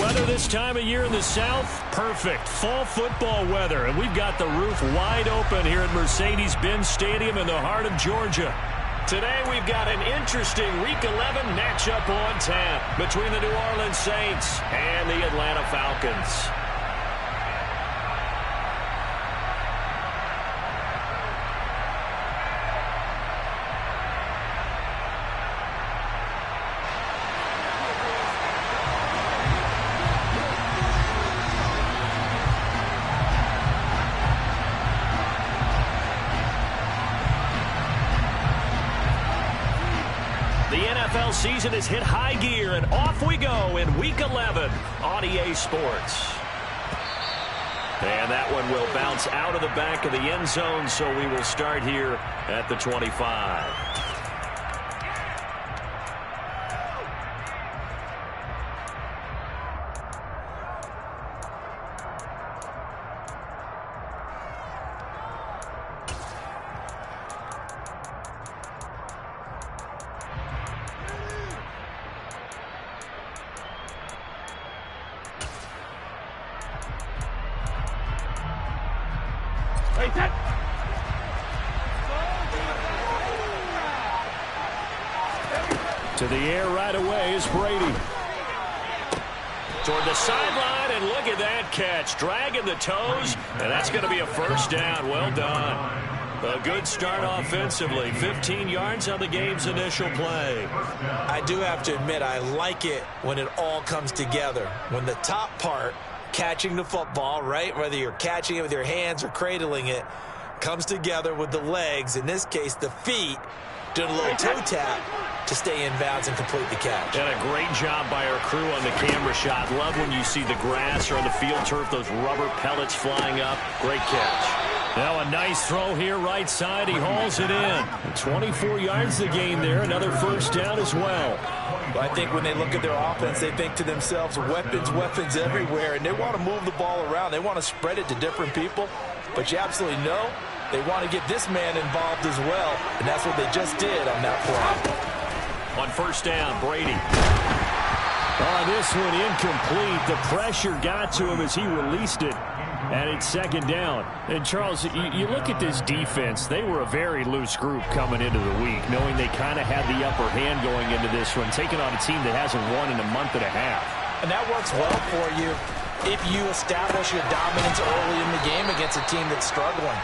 weather this time of year in the South? Perfect. Fall football weather. And we've got the roof wide open here at Mercedes-Benz Stadium in the heart of Georgia. Today we've got an interesting Week 11 matchup on tap between the New Orleans Saints and the Atlanta Falcons. NFL season has hit high gear, and off we go in Week 11 on EA Sports. And that one will bounce out of the back of the end zone, so we will start here at the 25. To the air right away is Brady. Toward the sideline, and look at that catch. Dragging the toes, and that's going to be a first down. Well done. A good start offensively. 15 yards on the game's initial play. I do have to admit, I like it when it all comes together. When the top part, catching the football, right, whether you're catching it with your hands or cradling it, comes together with the legs, in this case the feet, doing a little toe tap to stay in bounds and complete the catch. And a great job by our crew on the camera shot. Love when you see the grass or the field turf, those rubber pellets flying up. Great catch. Now a nice throw here right side. He hauls it in. 24 yards the gain there. Another first down as well. I think when they look at their offense, they think to themselves, weapons, weapons everywhere, and they want to move the ball around. They want to spread it to different people. But you absolutely know they want to get this man involved as well, and that's what they just did on that play. On first down, Brady. This one incomplete. The pressure got to him as he released it, and it's second down. And, Charles, you look at this defense. They were a very loose group coming into the week, knowing they kind of had the upper hand going into this one, taking on a team that hasn't won in a month and a half. And that works well for you if you establish your dominance early in the game against a team that's struggling.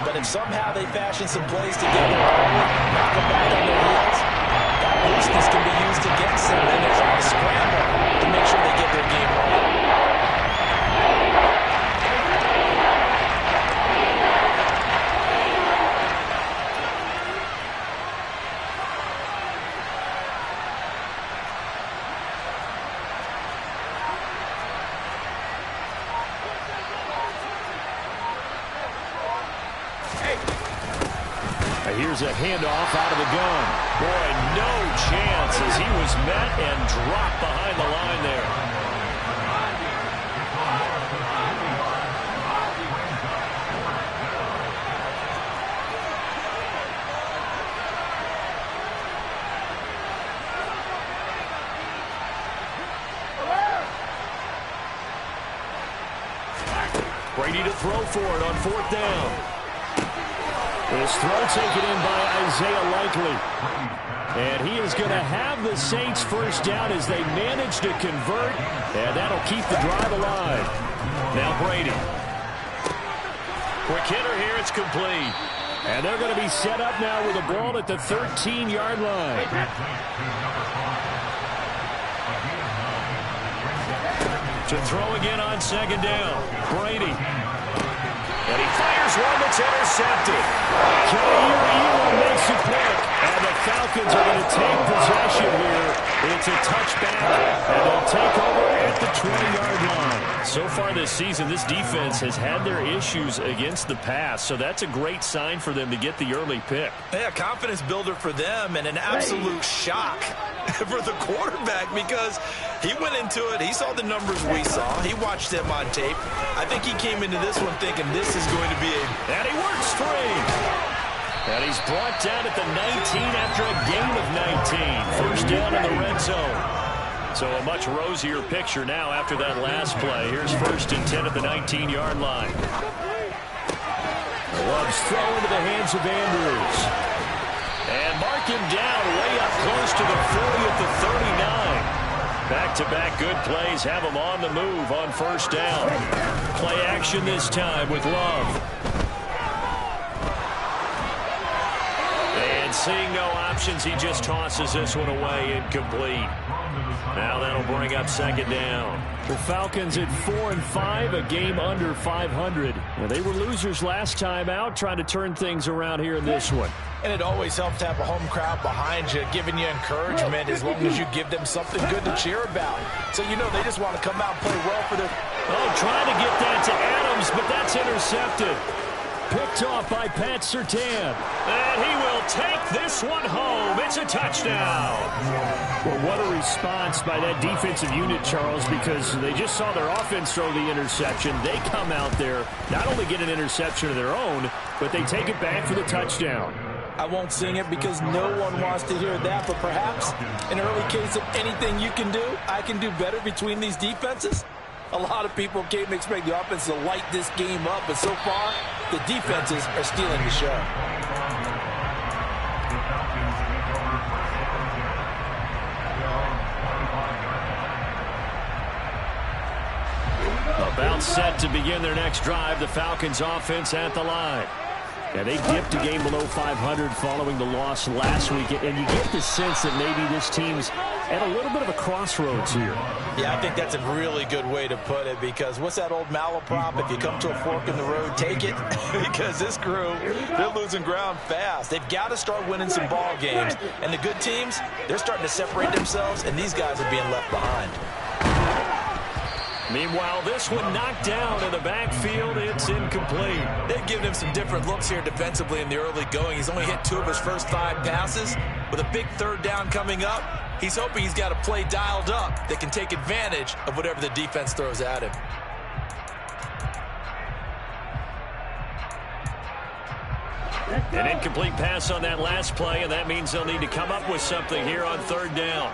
But if somehow they fashion some plays together, knock them back on their heels, that looseness can be used against them, and there's a scramble to make sure they get their game right. Here's a handoff out of the gun. Boy, no chance as he was met and dropped behind the line there. Brady to throw for it on fourth down. This throw taken in by Isaiah Likely. And he is going to have the Saints first down as they manage to convert. And that'll keep the drive alive. Now Brady. Quick hitter here. It's complete. And they're going to be set up now with the ball at the 13-yard line. To throw again on second down. Brady. And he fires one that's intercepted. Kelly makes it quick. And the Falcons are going to take possession here. It's a touchback. And they'll take over at the 20-yard line. So far this season, this defense has had their issues against the pass. So that's a great sign for them to get the early pick. Yeah, confidence builder for them and an absolute shock for the quarterback because he went into it. He saw the numbers we saw. He watched them on tape. I think he came into this one thinking this is going to be a... And he works free. And he's brought down at the 19 after a gain of 19. First down in the red zone. So a much rosier picture now after that last play. Here's 1st and 10 at the 19-yard line. Love's throw into the hands of Andrews. And mark him down way up close to the 40 at the 39. Back-to-back good plays have him on the move on 1st down. Play action this time with Love. And seeing no options, he just tosses this one away, incomplete. Now that'll bring up 2nd down. The Falcons at 4-5, a game under 500. Well, they were losers last time out, trying to turn things around here in this one. And it always helps to have a home crowd behind you, giving you encouragement as long as you give them something good to cheer about. So you know they just want to come out and play well for their... Oh, trying to get that to Adams, but that's intercepted. Picked off by Pat Surtain. And he will take this one home. It's a touchdown. Well, what a response by that defensive unit, Charles, because they just saw their offense throw the interception. They come out there, not only get an interception of their own, but they take it back for the touchdown. I won't sing it because no one wants to hear that, but perhaps an early case of anything you can do, I can do better between these defenses. A lot of people came to expect the offense to light this game up, but so far, the defenses are stealing the show. About set to begin their next drive, the Falcons offense at the line. Yeah, they dipped a game below 500 following the loss last week, and you get the sense that maybe this team's at a little bit of a crossroads here. Yeah, I think that's a really good way to put it, because what's that old malaprop? If you come to a fork in the road, take it. Because this crew, they're losing ground fast. They've got to start winning some ball games. And the good teams, they're starting to separate themselves, and these guys are being left behind. Meanwhile, this one knocked down in the backfield. It's incomplete. They've given him some different looks here defensively in the early going. He's only hit 2 of his first 5 passes. With a big 3rd down coming up, he's hoping he's got a play dialed up that can take advantage of whatever the defense throws at him. An incomplete pass on that last play, and that means they'll need to come up with something here on 3rd down.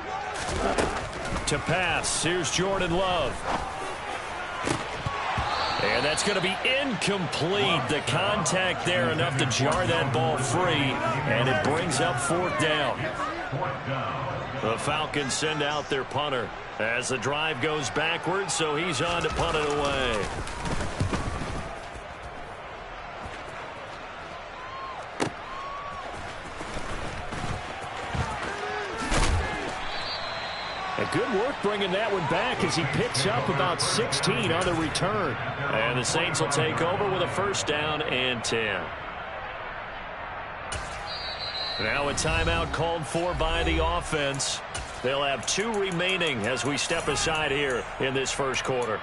To pass, here's Jordan Love. And that's going to be incomplete. The contact there enough to jar that ball free, and it brings up 4th down. The Falcons send out their punter as the drive goes backwards, so he's on to punt it away. Good work bringing that one back as he picks up about 16 on the return. And the Saints will take over with a 1st down and 10. Now a timeout called for by the offense. They'll have 2 remaining as we step aside here in this 1st quarter.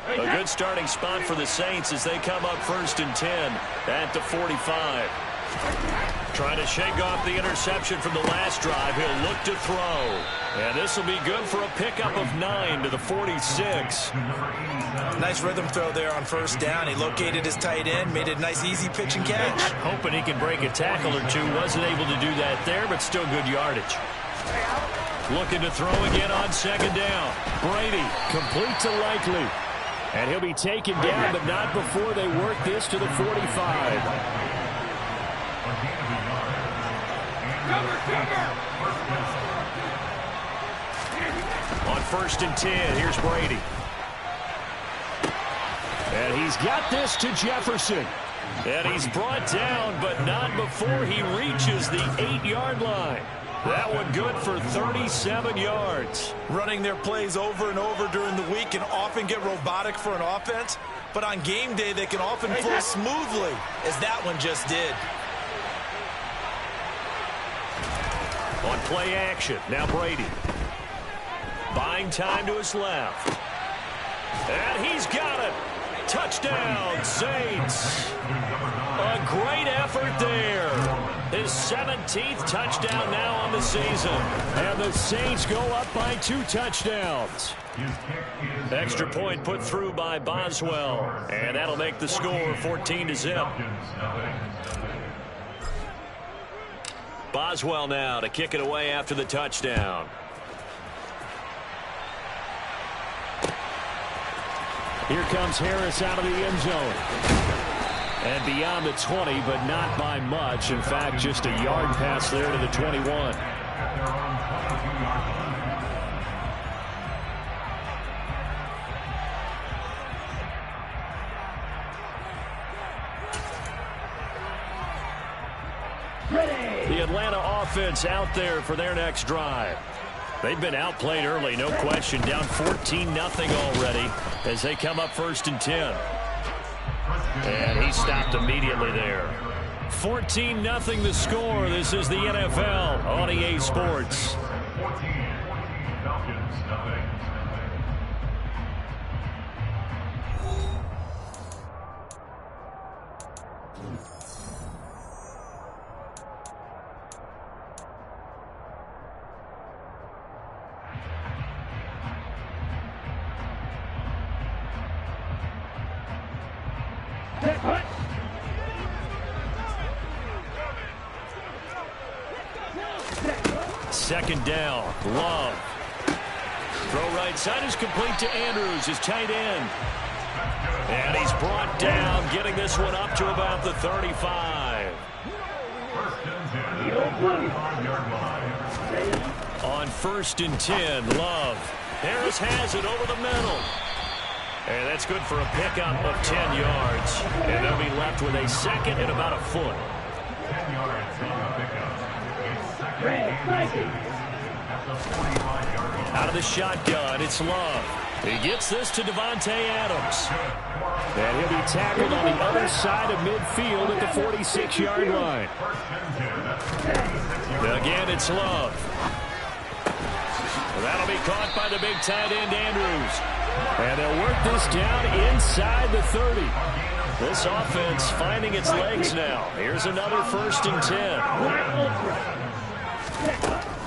A good starting spot for the Saints as they come up 1st and 10 at the 45. Trying to shake off the interception from the last drive. He'll look to throw. And this will be good for a pickup of 9 to the 46. Nice rhythm throw there on 1st down. He located his tight end, made it a nice easy pitch and catch. Hoping he can break a tackle or two. Wasn't able to do that there, but still good yardage. Looking to throw again on 2nd down. Brady complete to Likely. And he'll be taken down, but not before they work this to the 45. On 1st and 10, here's Brady. And he's got this to Jefferson. And he's brought down, but not before he reaches the 8-yard line. That one good for 37 yards. Running their plays over and over during the week can often get robotic for an offense, but on game day they can often flow smoothly, as that one just did. On play action, now Brady. Buying time to his left. And he's got it. Touchdown, Saints. A great effort there. His 17th touchdown now on the season. And the Saints go up by 2 touchdowns. Extra point put through by Boswell. And that'll make the score 14-0. Boswell now to kick it away after the touchdown. Here comes Harris out of the end zone. And beyond the 20, but not by much. In fact, just a yard pass there to the 21. The Atlanta offense out there for their next drive. They've been outplayed early, no question. Down 14-0 already as they come up 1st and 10. And he stopped immediately there. 14-0 the score. This is the NFL on EA Sports. Second down, Love. Throw right side is complete to Andrews, his tight end. And he's brought down, getting this one up to about the 35. On 1st and 10, Love. Harris has it over the middle. And that's good for a pickup of 10 yards. And they'll be left with a second and about a foot. 10 yards on the pickup. Out of the shotgun, it's Love. He gets this to Devontae Adams. And he'll be tackled on the other side of midfield at the 46-yard line. Again, it's Love. That'll be caught by the big tight end, Andrews. And they'll work this down inside the 30. This offense finding its legs now. Here's another 1st and 10.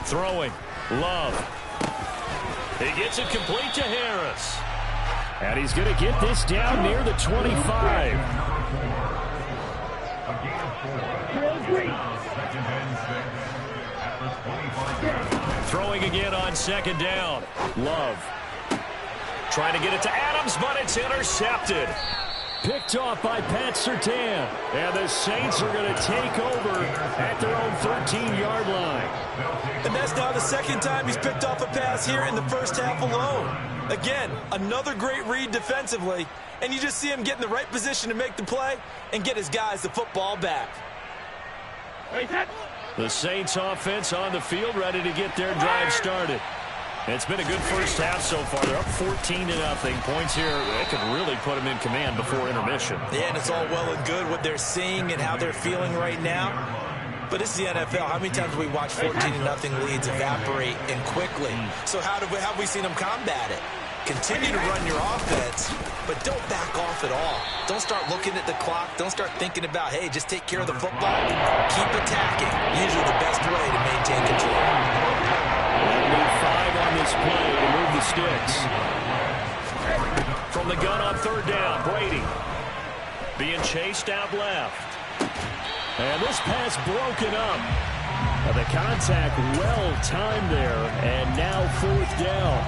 Throwing, Love. He gets it complete to Harris. And he's going to get this down near the 25. Throwing again on 2nd down. Love. Trying to get it to Adams, but it's intercepted. Picked off by Pat Surtain. And the Saints are going to take over at their own 13-yard line. And that's now the 2nd time he's picked off a pass here in the first half alone. Again, another great read defensively. And you just see him get in the right position to make the play and get his guys the football back. The Saints offense on the field ready to get their drive started. It's been a good first half so far. They're up 14-0. Points here, they could really put them in command before intermission. Yeah, and it's all well and good what they're seeing and how they're feeling right now. But it's the NFL. How many times have we watched 14-0 leads evaporate and quickly? So how have we seen them combat it? Continue to run your offense, but don't back off at all. Don't start looking at the clock. Don't start thinking about, hey, just take care of the football. Keep attacking. Usually the best way to maintain control. That'll be 5 on this play to move the sticks. From the gun on 3rd down, Brady. Being chased out left. And this pass broken up. The contact well timed there, and now 4th down.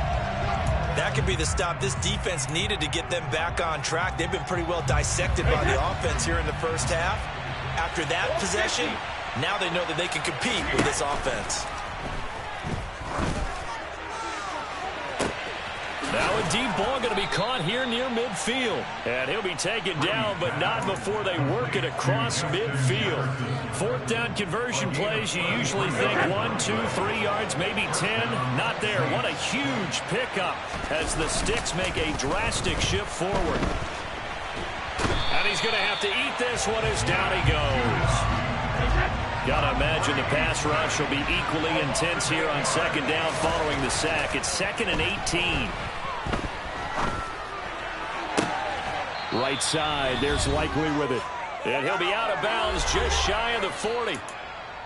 That could be the stop this defense needed to get them back on track. They've been pretty well dissected by the offense here in the first half. After that possession, now they know that they can compete with this offense. Now a deep ball going to be caught here near midfield. And he'll be taken down, but not before they work it across midfield. 4th down conversion plays, you usually think 1, 2, 3 yards, maybe 10. Not there. What a huge pickup as the sticks make a drastic shift forward. And he's going to have to eat this one as down he goes. Got to imagine the pass rush will be equally intense here on 2nd down following the sack. It's 2nd and 18. Right side, there's Likely with it. And he'll be out of bounds just shy of the 40.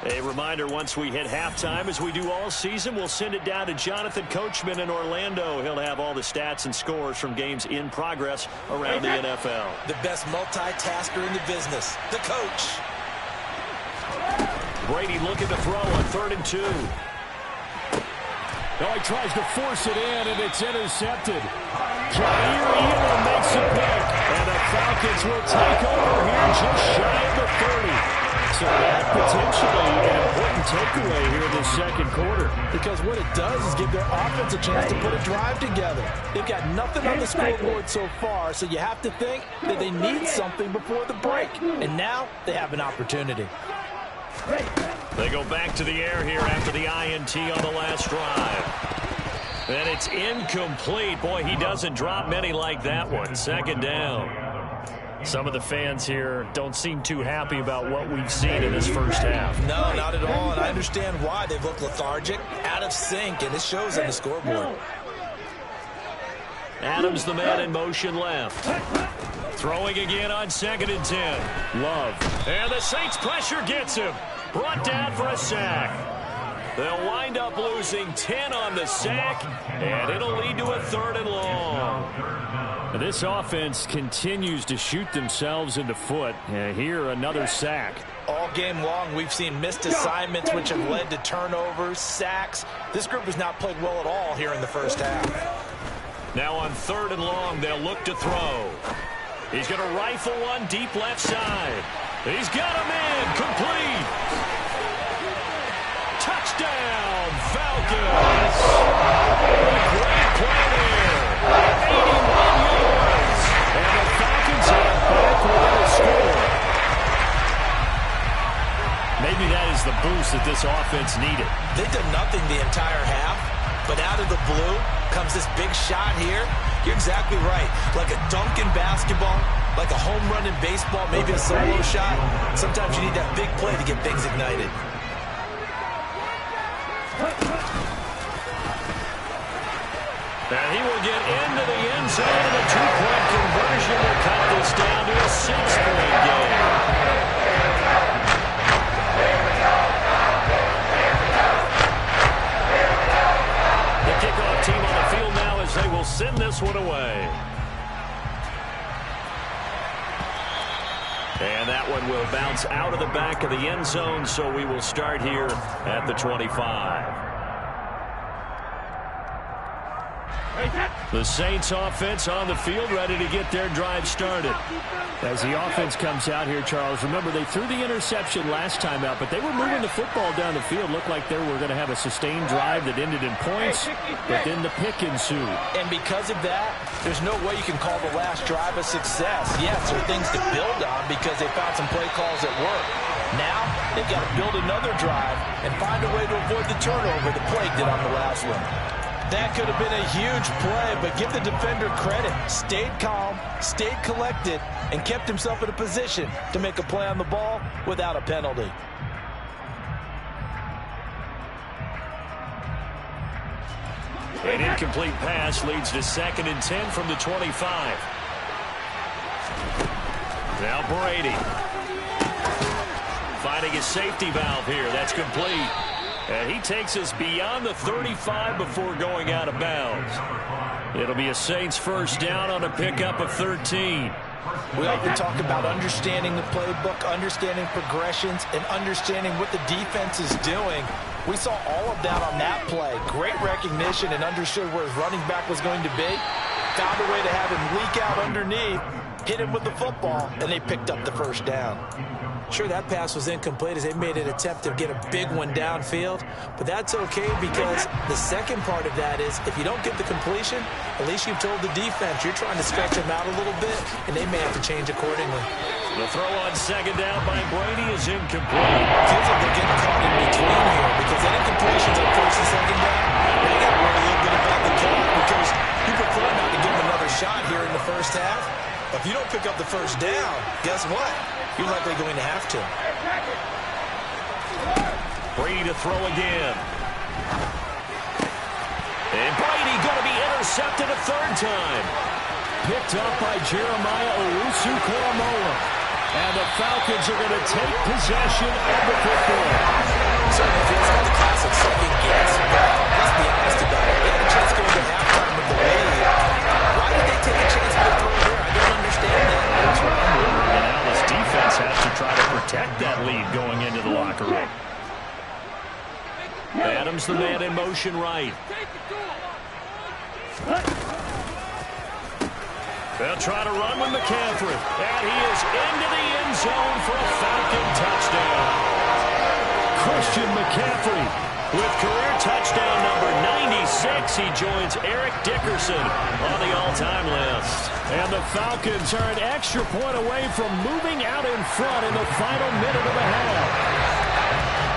A reminder, once we hit halftime, as we do all season, we'll send it down to Jonathan Coachman in Orlando. He'll have all the stats and scores from games in progress around the NFL. The best multitasker in the business, the coach. Brady looking to throw on 3rd and 2. Oh, he tries to force it in, and it's intercepted. Jair Elam makes a pick, and the Falcons will take over here just shy of the 30. So that potentially an important takeaway here in this second quarter. Because what it does is give their offense a chance to put a drive together. They've got nothing on the scoreboard so far, so you have to think that they need something before the break. And now they have an opportunity. They go back to the air here after the INT on the last drive. And it's incomplete. Boy, he doesn't drop many like that one. 2nd down. Some of the fans here don't seem too happy about what we've seen in this first half. No, not at all, and I understand why. They've looked lethargic, out of sync, and it shows on the scoreboard. Adams, the man in motion left. Throwing again on 2nd and 10. Love. And the Saints pressure gets him. Brought down for a sack. They'll wind up losing 10 on the sack, and it'll lead to a 3rd and long. This offense continues to shoot themselves in the foot. Here, another sack. All game long, we've seen missed assignments, which have led to turnovers, sacks. This group has not played well at all here in the first half. Now on 3rd and long, they'll look to throw. He's going to rifle one deep left side. He's got him in. Complete. Touchdown, Falcons. Great play there. 81 yards. And the Falcons are back with a score. Maybe that is the boost that this offense needed. They've done nothing the entire half, but out of the blue comes this big shot here. You're exactly right. Like a dunk in basketball, like a home run in baseball, maybe a solo shot. Sometimes you need that big play to get things ignited. And he will get into the end zone, and a 2-point conversion will cut this down to a 6-point game. The kickoff team on the field now as they will send this one away. And that one will bounce out of the back of the end zone, so we will start here at the 25. The Saints offense on the field, ready to get their drive started. As the offense comes out here, Charles, remember they threw the interception last time out, but they were moving the football down the field. Looked like they were going to have a sustained drive that ended in points, but then the pick ensued. And because of that, there's no way you can call the last drive a success. Yes, there are things to build on because they found some play calls that work. Now, they've got to build another drive and find a way to avoid the turnover that plagued it on the last one. That could have been a huge play, but give the defender credit. Stayed calm, stayed collected, and kept himself in a position to make a play on the ball without a penalty. An incomplete pass leads to 2nd and 10 from the 25. Now Brady. Finding a safety valve here. That's complete. And he takes us beyond the 35 before going out of bounds. It'll be a Saints first down on a pickup of 13. We often talk about understanding the playbook, understanding progressions, and understanding what the defense is doing. We saw all of that on that play. Great recognition and understood where his running back was going to be. Found a way to have him leak out underneath, hit him with the football, and they picked up the first down. Sure, that pass was incomplete as they made an attempt to get a big one downfield, but that's okay because the second part of that is if you don't get the completion, at least you've told the defense you're trying to stretch them out a little bit, and they may have to change accordingly. The throw on 2nd down by Brady is incomplete. Feels like they're getting caught in between here because that incompletion's on 1st and 2nd down. They got to worry a little bit about the clock because you prefer not to give them another shot here in the first half. If you don't pick up the first down, guess what? You're likely going to have to. Brady to throw again. And Brady going to be intercepted a 3rd time. picked up by Jeremiah Owusu-Koramoah. And the Falcons are going to take possession of the football. Certainly feels like the classic second guess, but let's be honest about it. They had a chance going to halftime with the lead. Why did they take a chance for the throw here? I don't understand that. That's what I'm wondering. And now this defense has to try to protect that lead going into the locker room. Adams, the man in motion right. They'll try to run with McCaffrey. And he is into the end zone for a Falcon touchdown. Christian McCaffrey with career touchdown number 96. He joins Eric Dickerson on the all-time list. And the Falcons are an extra point away from moving out in front in the final minute of the half.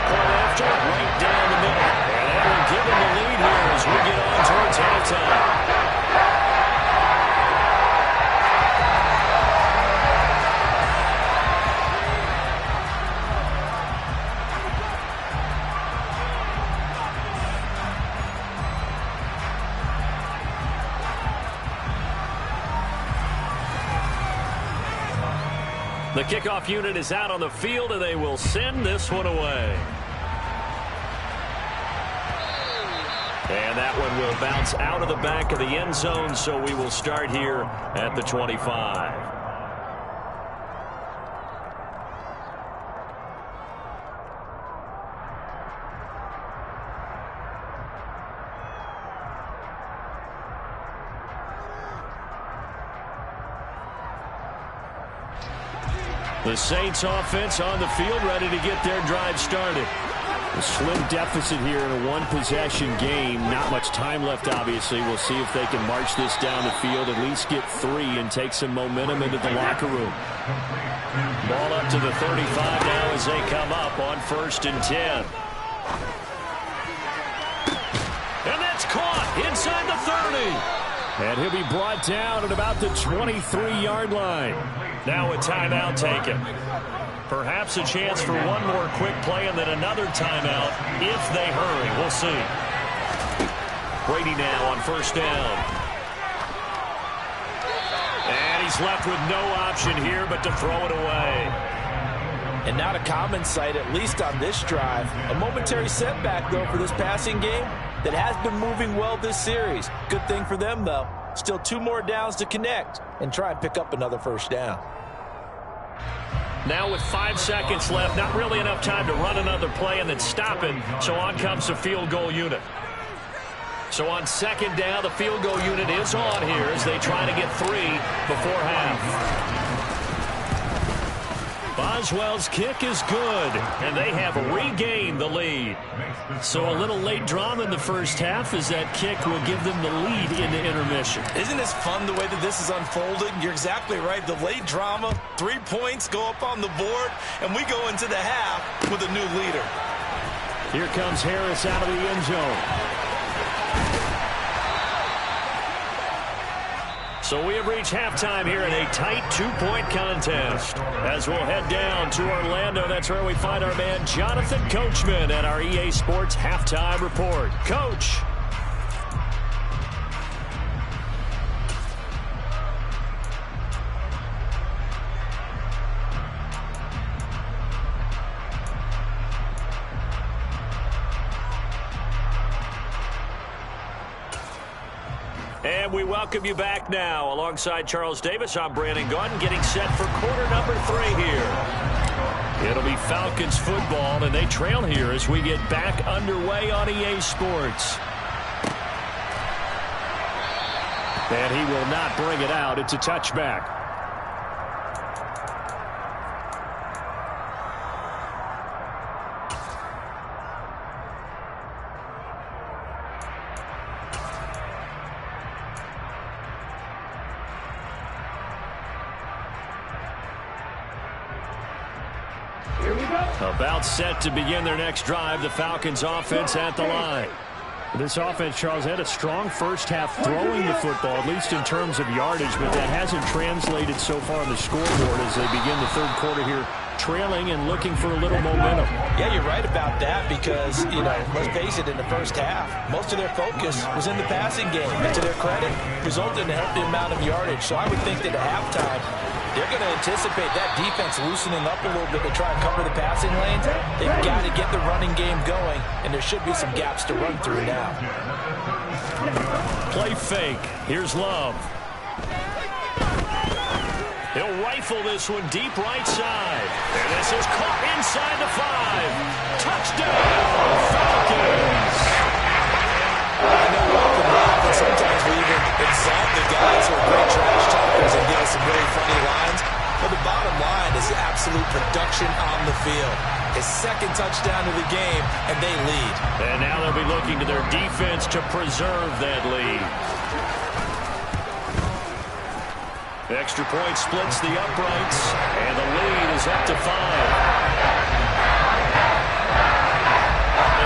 Point after, right down the middle. And they will give him the lead here as we get on towards halftime. The kickoff unit is out on the field, and they will send this one away. And that one will bounce out of the back of the end zone, so we will start here at the 25. The Saints offense on the field, ready to get their drive started. A slim deficit here in a one-possession game. Not much time left, obviously. We'll see if they can march this down the field, at least get 3 and take some momentum into the locker room. Ball up to the 35 now as they come up on 1st and 10. And that's caught inside the 30. And he'll be brought down at about the 23-yard line. Now a timeout taken. Perhaps a chance for one more quick play and then another timeout if they hurry. We'll see. Brady now on 1st down. And he's left with no option here but to throw it away. And not a common sight, at least on this drive. A momentary setback, though, for this passing game that has been moving well this series. Good thing for them, though. Still 2 more downs to connect and try and pick up another 1st down. Now with 5 seconds left, not really enough time to run another play and then stop it. So on comes the field goal unit. So on 2nd down, the field goal unit is on here as they try to get 3 before half. Boswell's kick is good, and they have regained the lead. So a little late drama in the first half as that kick will give them the lead into intermission. Isn't this fun the way that this is unfolding? You're exactly right. The late drama, 3 points go up on the board, and we go into the half with a new leader. Here comes Harris out of the end zone. So we have reached halftime here in a tight 2-point contest. As we'll head down to Orlando, that's where we find our man Jonathan Coachman at our EA Sports Halftime Report. Coach. And we welcome you back now. Alongside Charles Davis, I'm Brandon Gaudin, getting set for quarter number 3 here. It'll be Falcons football, and they trail here as we get back underway on EA Sports. And he will not bring it out. It's a touchback. About set to begin their next drive. The Falcons offense at the line. This offense, Charles, had a strong first half throwing the football, at least in terms of yardage, but that hasn't translated so far on the scoreboard as they begin the third quarter here trailing and looking for a little momentum. Yeah, you're right about that because, let's face it, in the first half, most of their focus was in the passing game. And to their credit, resulted in a healthy amount of yardage. So I would think that at halftime, they're going to anticipate that defense loosening up a little bit to try and cover the passing lanes. They've got to get the running game going, and there should be some gaps to run through now. Play fake. Here's Love. He'll rifle this one deep right side. And this is caught inside the 5. Touchdown, Falcons! I know we often laugh, and sometimes we even exalt the guys who are great trash talkers and give us some really funny lines. But the bottom line is absolute production on the field. His second touchdown of the game, and they lead. And now they'll be looking to their defense to preserve that lead. Extra point splits the uprights, and the lead is up to 5.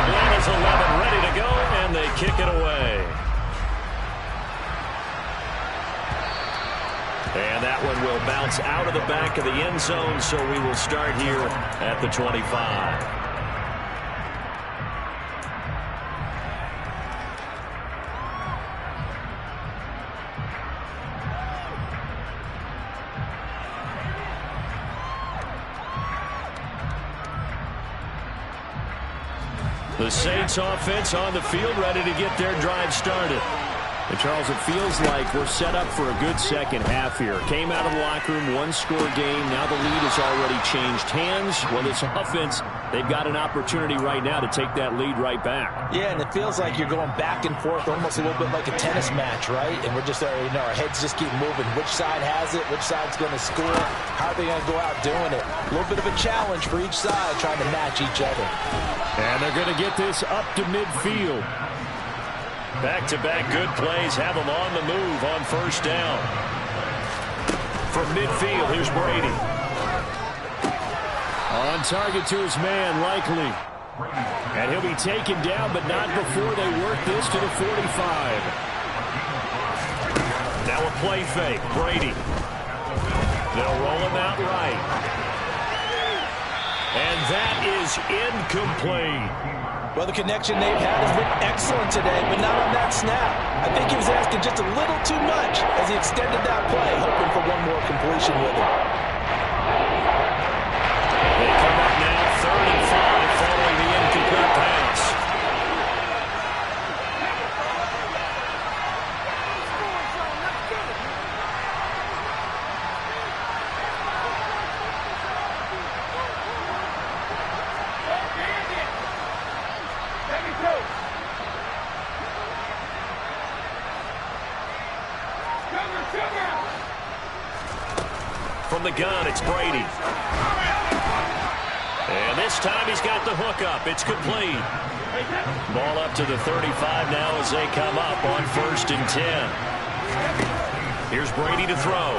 Atlanta's 11 ready to go, and they kick it away. And that one will bounce out of the back of the end zone, so we will start here at the 25. The Saints offense on the field, ready to get their drive started. And Charles, it feels like we're set up for a good second half here. Came out of the locker room, one-score game. Now the lead has already changed hands. Well, this offense, they've got an opportunity right now to take that lead right back. Yeah, and it feels like you're going back and forth almost a little bit like a tennis match, right? And we're just, our heads just keep moving. Which side has it? Which side's going to score? How are they going to go out doing it? A little bit of a challenge for each side trying to match each other. And they're going to get this up to midfield. Back-to-back good plays have them on the move on first down. From midfield, here's Brady. On target to his man, Likely. And he'll be taken down, but not before they work this to the 45. Now a play fake, Brady. They'll roll him out right. And that is incomplete. Well, the connection they've had has been excellent today, but not on that snap. I think he was asking just a little too much as he extended that play, hoping for one more completion with it. They come up now 3rd and 5 following the incomplete pass. From the gun, it's Brady. And this time he's got the hook up. It's complete. Ball up to the 35 now as they come up on 1st and 10. Here's Brady to throw.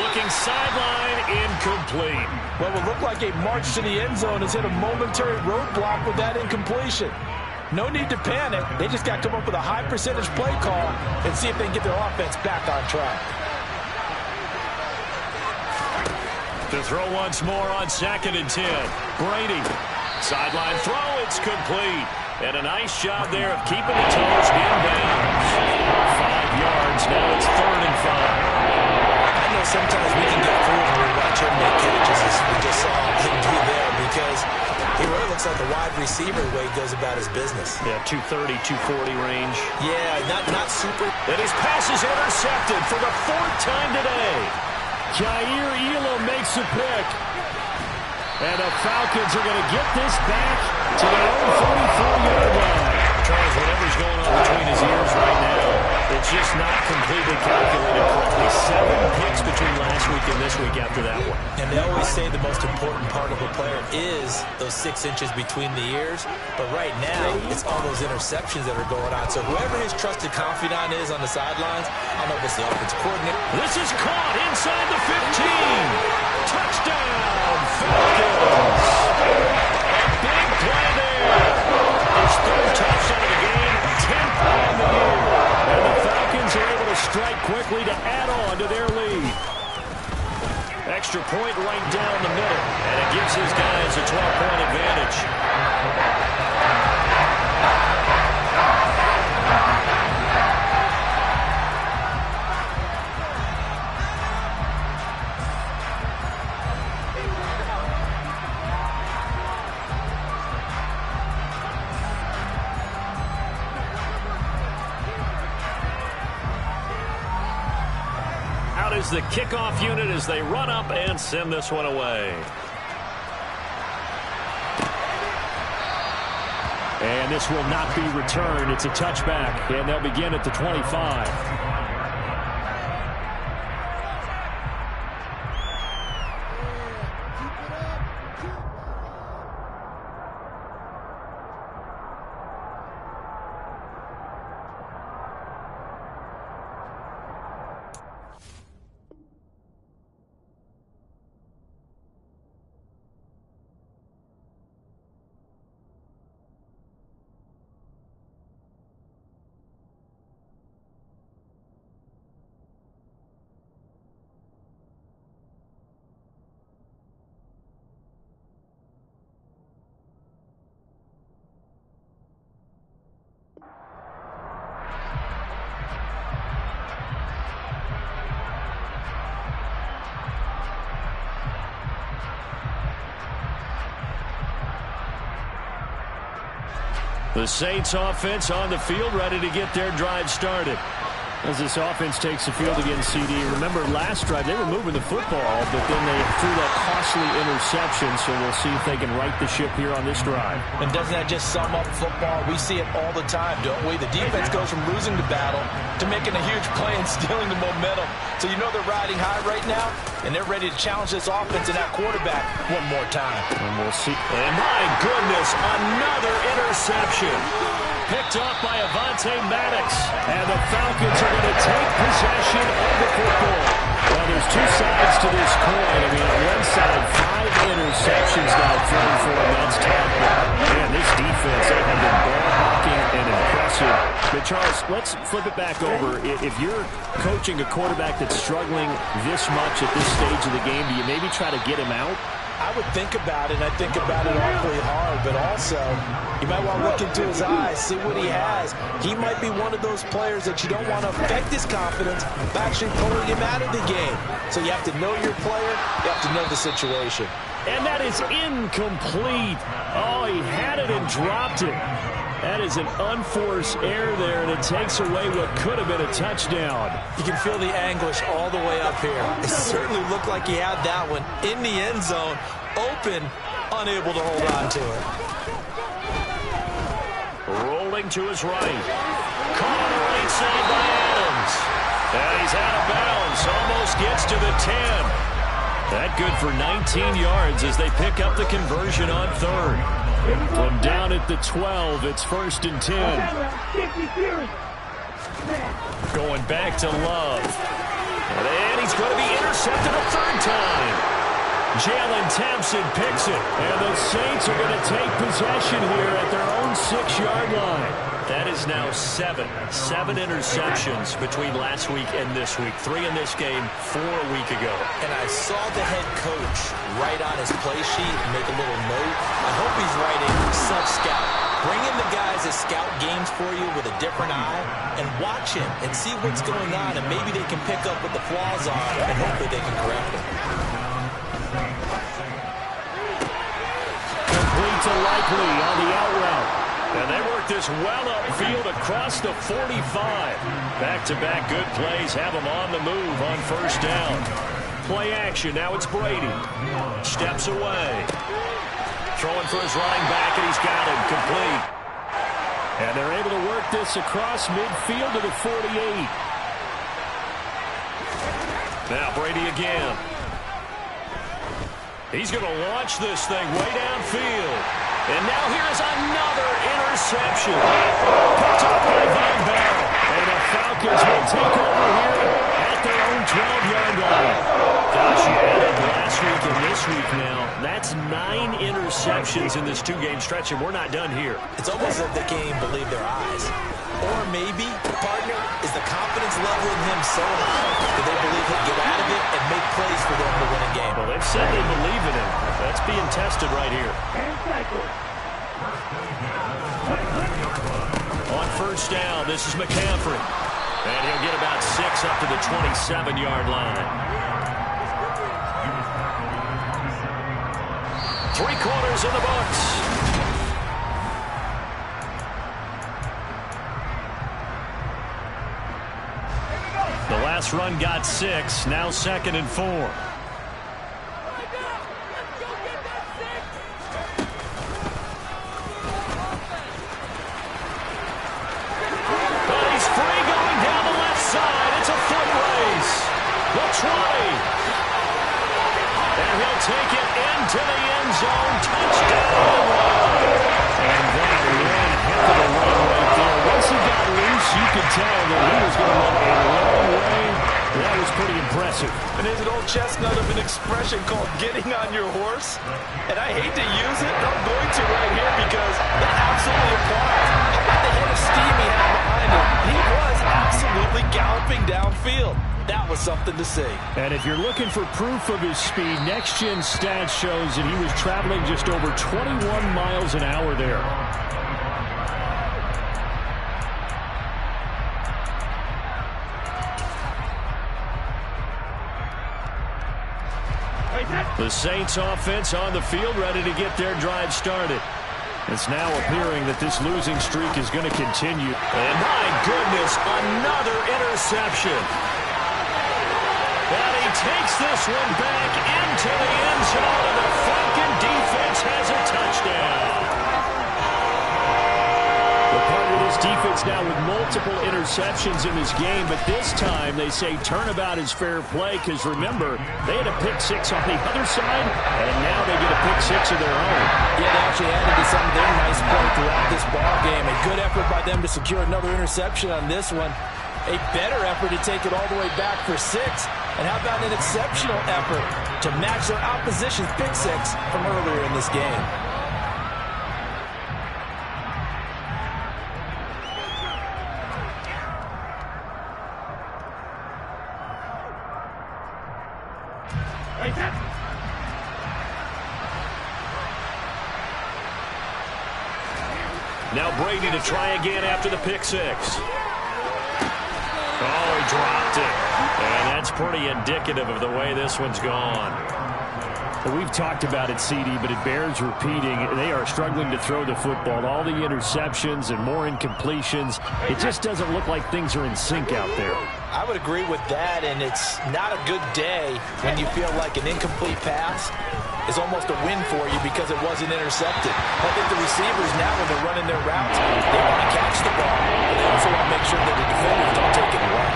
Looking sideline, incomplete. Well, it looked like a march to the end zone has hit a momentary roadblock with that incompletion. No need to panic. They just got to come up with a high percentage play call and see if they can get their offense back on track. To throw once more on 2nd and 10. Brady. Sideline throw. It's complete. And a nice job there of keeping the toes inbounds. 5 yards. Now it's 3rd and 5. I know sometimes we can get fooled when we watch him make catches as we just saw him do there because he really looks like a wide receiver the way he goes about his business. Yeah, 230, 240 range. Yeah, not super. And his pass is intercepted for the 4th time today. Jair Elam makes a pick. And the Falcons are going to get this back to their own 44-yard line. Charles, whatever's going on between his ears right now, it's just not completely calculated correctly. 7 picks between last week and this week after that one. And they always say the most important part of a player is those 6 inches between the ears. But right now, it's all those interceptions that are going on. So whoever his trusted confidant is on the sidelines, I don't know if it's the offensive coordinator. This is caught inside the 15. Touchdown, Falcons. Big play there. His 3rd touchdown of the game, 10th on the year. And the Falcons are able to strike quickly to add on to their lead. extra point right down the middle, and it gives his guys a 12-point advantage. Is the kickoff unit as they run up and send this one away. And this will not be returned. It's a touchback, and they'll begin at the 25. The Saints offense on the field, ready to get their drive started. As this offense takes the field against CD. Remember, last drive, they were moving the football, but then they threw that costly interception, so we'll see if they can right the ship here on this drive. And doesn't that just sum up football? We see it all the time, don't we? The defense goes from losing the battle to making a huge play and stealing the momentum. So you know they're riding high right now, and they're ready to challenge this offense and that quarterback one more time. And we'll see. And my goodness, another interception. Picked up by Avonte Maddox. And the Falcons are going to take possession of the football. Well, there's two sides to this coin. I mean, on one side, 5 interceptions now thrown for him. That's top. Man, this defense, they have been ball hawking and impressive. But, Charles, let's flip it back over. If you're coaching a quarterback that's struggling this much at this stage of the game, do you maybe try to get him out? I would think about it, and I think about it awfully hard, but also you might want to look into his eyes, see what he has. He might be one of those players that you don't want to affect his confidence by actually pulling him out of the game. So you have to know your player, you have to know the situation. And that is incomplete. Oh, he had it and dropped it. That is an unforced error there, and it takes away what could have been a touchdown. You can feel the anguish all the way up here. It certainly looked like he had that one in the end zone, open, unable to hold on to it. Rolling to his right. Caught on the right side by Adams. And he's out of bounds, almost gets to the 10. That good for 19 yards as they pick up the conversion on third. From down at the 12, it's 1st and 10. Going back to Love. And he's going to be intercepted a third time. Jalen Thompson picks it. And the Saints are going to take possession here at their own 6-yard line. That is now 7 interceptions between last week and this week. 3 in this game, 4 a week ago. And I saw the head coach write on his play sheet, make a little note. I hope he's writing self-scout. Bring in the guys that scout games for you with a different eye and watch him and see what's going on, and maybe they can pick up what the flaws are and hopefully they can correct them. Complete to Likely on the out route. And they work this well upfield across the 45. Back-to-back good plays have them on the move on first down. Play action. Now it's Brady. Steps away. Throwing for his running back, and he's got him complete. And they're able to work this across midfield to the 48. Now Brady again. He's going to launch this thing way downfield. And now here's another interception. Picked up by Von Bell. And the Falcons will take over here at their own 12-yard line. Gosh, you added last week and this week now. That's 9 interceptions in this 2-game stretch, and we're not done here. It's almost as if they can't even believe their eyes. Or maybe, partner, is the confidence leveling him so high that they believe he'll get out of it and make plays for them to win a game. Well, they've said they believe in him. That's being tested right here. On first down, this is McCaffrey. And he'll get about 6 up to the 27-yard line. 3 quarters in the books. The last run got 6. Now 2nd and 4. And he'll take it into the end zone. Touchdown. And that one heck of a run right there. Once he got loose, you could tell that he was going to run a long way. That was pretty impressive. And there's an old chestnut of an expression called getting on your horse. And I hate to use it, but I'm going to right here because that absolutely applies. How about the head of steam he had behind him? He was absolutely galloping downfield. That was something to see. And if you're looking for proof of his speed, Next Gen Stats shows that he was traveling just over 21 miles an hour there. The Saints offense on the field, ready to get their drive started. It's now appearing that this losing streak is going to continue. And my goodness, another interception. And he takes this one back into the end zone, and the Falcon defense has a touchdown. The part of this defense now with multiple interceptions in this game, but this time they say turnabout is fair play because, remember, they had a pick-6 on the other side, and now they get a pick-6 of their own. Yeah, they actually added to some of their nice play throughout this ball game. A good effort by them to secure another interception on this one. A better effort to take it all the way back for 6. And how about an exceptional effort to match their opposition's pick-6 from earlier in this game? Now Brady to try again after the pick-6. Oh, he dropped it. And that's pretty indicative of the way this one's gone. Well, we've talked about it, CD, but it bears repeating. They are struggling to throw the football. All the interceptions and more incompletions. It just doesn't look like things are in sync out there. I would agree with that, and it's not a good day when you feel like an incomplete pass is almost a win for you because it wasn't intercepted. I think the receivers now, when they're running their routes, they want to catch the ball, but they also want to make sure that the defenders don't take it away.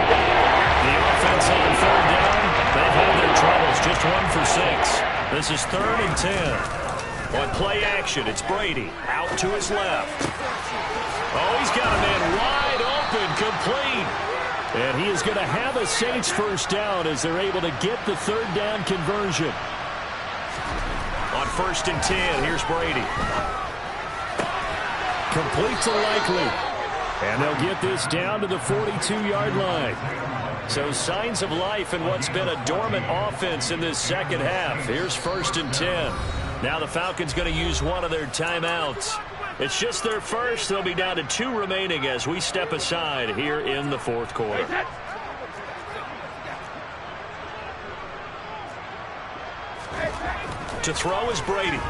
The offense on 3rd down, they've had their troubles, just 1 for 6. This is 3rd and 10. On play action, it's Brady out to his left. Oh, he's got a man wide open, complete. And he is going to have a Saints first down as they're able to get the 3rd down conversion. On 1st and 10, here's Brady. Complete to Likely. And they'll get this down to the 42-yard line. So signs of life in what's been a dormant offense in this second half. Here's 1st and 10. Now the Falcons going to use one of their timeouts. It's just their first. They'll be down to 2 remaining as we step aside here in the 4th quarter. To throw is Brady. On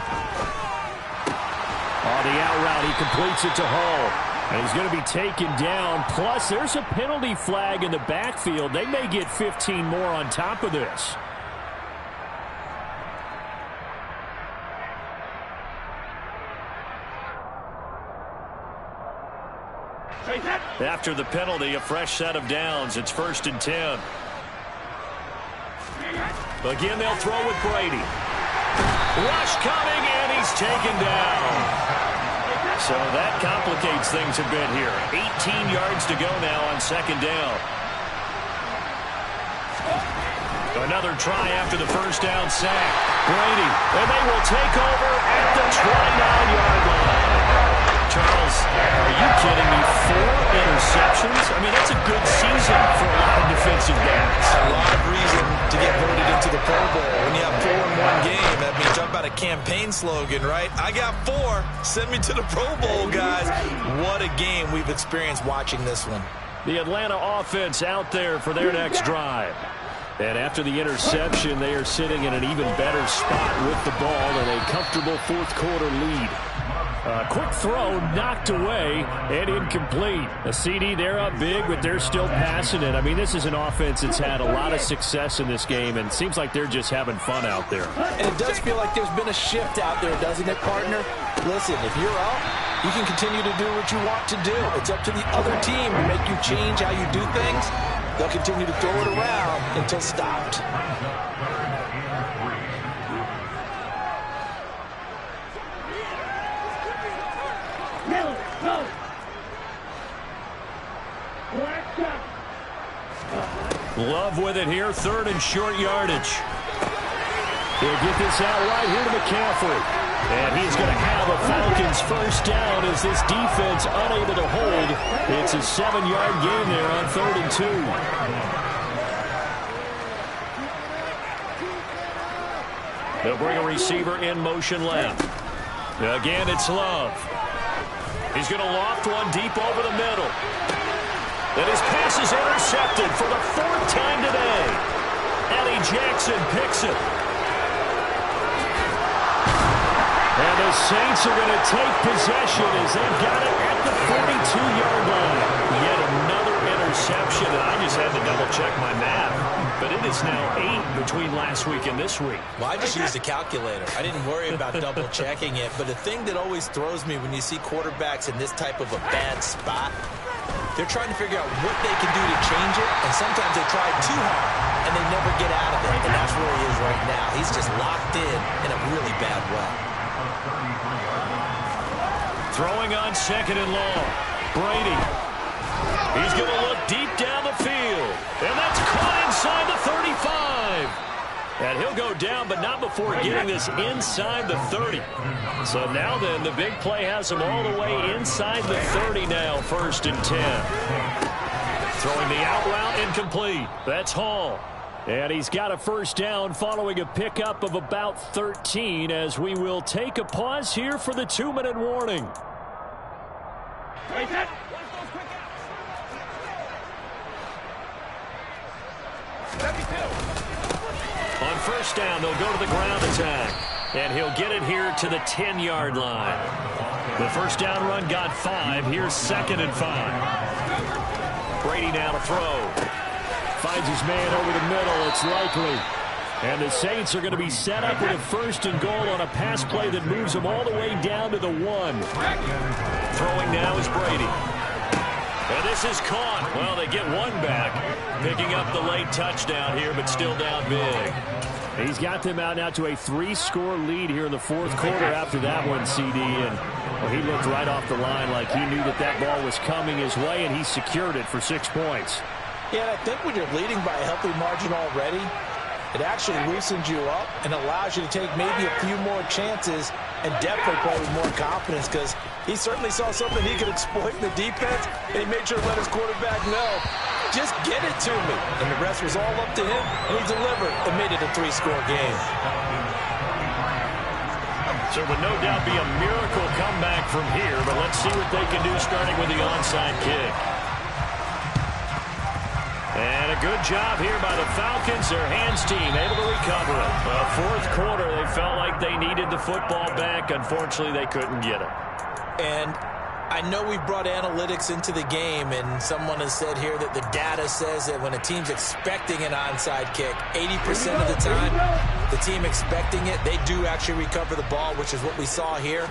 the out route, he completes it to Hall. And he's going to be taken down. Plus, there's a penalty flag in the backfield. They may get 15 more on top of this. After the penalty, a fresh set of downs. It's 1st and 10. Again, they'll throw with Brady. Rush coming, and he's taken down. So that complicates things a bit here. 18 yards to go now on 2nd down. Another try after the first down sack. Brady, and they will take over at the 29-yard line. Charles, are you kidding me? 4 interceptions? I mean, that's a good season about a campaign slogan, right? I got 4. Send me to the Pro Bowl, guys. What a game we've experienced watching this one. The Atlanta offense out there for their next drive. And after the interception, they are sitting in an even better spot with the ball in a comfortable fourth-quarter lead. Quick throw knocked away and incomplete. A CD, they're up big, but they're still passing it. I mean, this is an offense that's had a lot of success in this game, and it seems like they're just having fun out there. And it does feel like there's been a shift out there, doesn't it, partner? Listen, if you're up, you can continue to do what you want to do. It's up to the other team to make you change how you do things. They'll continue to throw it around until stopped. Love with it here, 3rd and short yardage. They'll get this out right here to McCaffrey. And he's going to have a Falcons first down as this defense unable to hold. It's a 7-yard gain there on 3rd and 2. They'll bring a receiver in motion left. Again, it's Love. He's going to loft one deep over the middle. And his pass is intercepted for the 4th time today. Eddie Jackson picks it. And the Saints are going to take possession as they've got it at the 42-yard line. Yet another interception, and I just had to double-check my math. But it is now 8 between last week and this week. Well, I just used a calculator. I didn't worry about double-checking it. But the thing that always throws me when you see quarterbacks in this type of a bad spot, they're trying to figure out what they can do to change it, and sometimes they try too hard, and they never get out of it. And that's where he is right now. He's just locked in a really bad way. Throwing on 2nd and long. Brady. He's going to look deep down the field. And that's caught inside the 35. And he'll go down, but not before getting this inside the 30. So now then, the big play has him all the way inside the 30 now, 1st and 10. Throwing the out route incomplete. That's Hall. And he's got a first down following a pickup of about 13 as we will take a pause here for the 2-minute warning. On first down, they'll go to the ground attack. And he'll get it here to the 10-yard line. The first down run got 5. Here's 2nd and 5. Brady now to throw. Finds his man over the middle. It's Likely. And the Saints are going to be set up with a 1st and goal on a pass play that moves them all the way down to the 1. Throwing now is Brady. And this is caught. Well, they get one back. Picking up the late touchdown here, but still down big. He's got them out now to a 3-score lead here in the 4th quarter after that one, CD. And well, he looked right off the line like he knew that that ball was coming his way, and he secured it for 6 points. Yeah, and I think when you're leading by a healthy margin already, it actually loosens you up and allows you to take maybe a few more chances and definitely play with more confidence, because he certainly saw something he could exploit in the defense, and he made sure to let his quarterback know, just get it to me. And the rest was all up to him, and he delivered and made it a 3-score game. So it would no doubt be a miracle comeback from here, but let's see what they can do starting with the onside kick. And a good job here by the Falcons. Their hands team able to recover it. Well, 4th quarter, they felt like they needed the football back. Unfortunately, they couldn't get it. And I know we brought analytics into the game, and someone has said here that the data says that when a team's expecting an onside kick, 80% of the time, the team expecting it, they do actually recover the ball, which is what we saw here.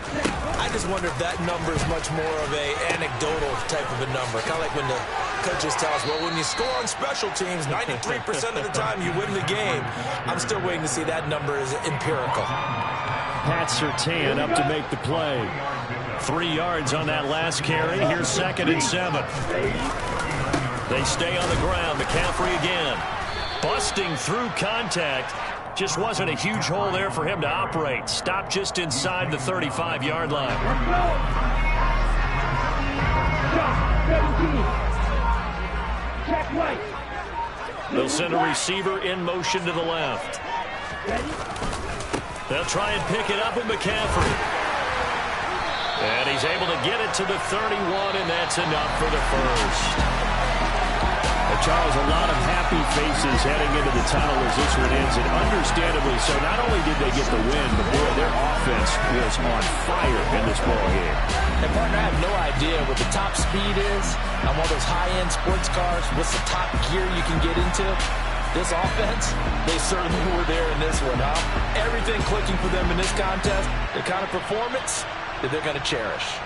I just wonder if that number is much more of a anecdotal type of a number. Kind of like when the coaches tell us, well, when you score on special teams, 93% of the time you win the game. I'm still waiting to see that number is empirical. Pat Surtain up to make the play. 3 yards on that last carry. Here's 2nd and 7. They stay on the ground. McCaffrey again. Busting through contact. Just wasn't a huge hole there for him to operate. Stopped just inside the 35-yard line. They'll send a receiver in motion to the left. They'll try and pick it up with McCaffrey. And he's able to get it to the 31, and that's enough for the first. Charles, a lot of happy faces heading into the tunnel as this one ends, and understandably so. Not only did they get the win, but boy, their offense was on fire in this ball game. And partner, I have no idea what the top speed is on one of those high-end sports cars. What's the top gear you can get into? This offense, they certainly were there in this one, huh? Everything clicking for them in this contest, the kind of performance that they're going to cherish.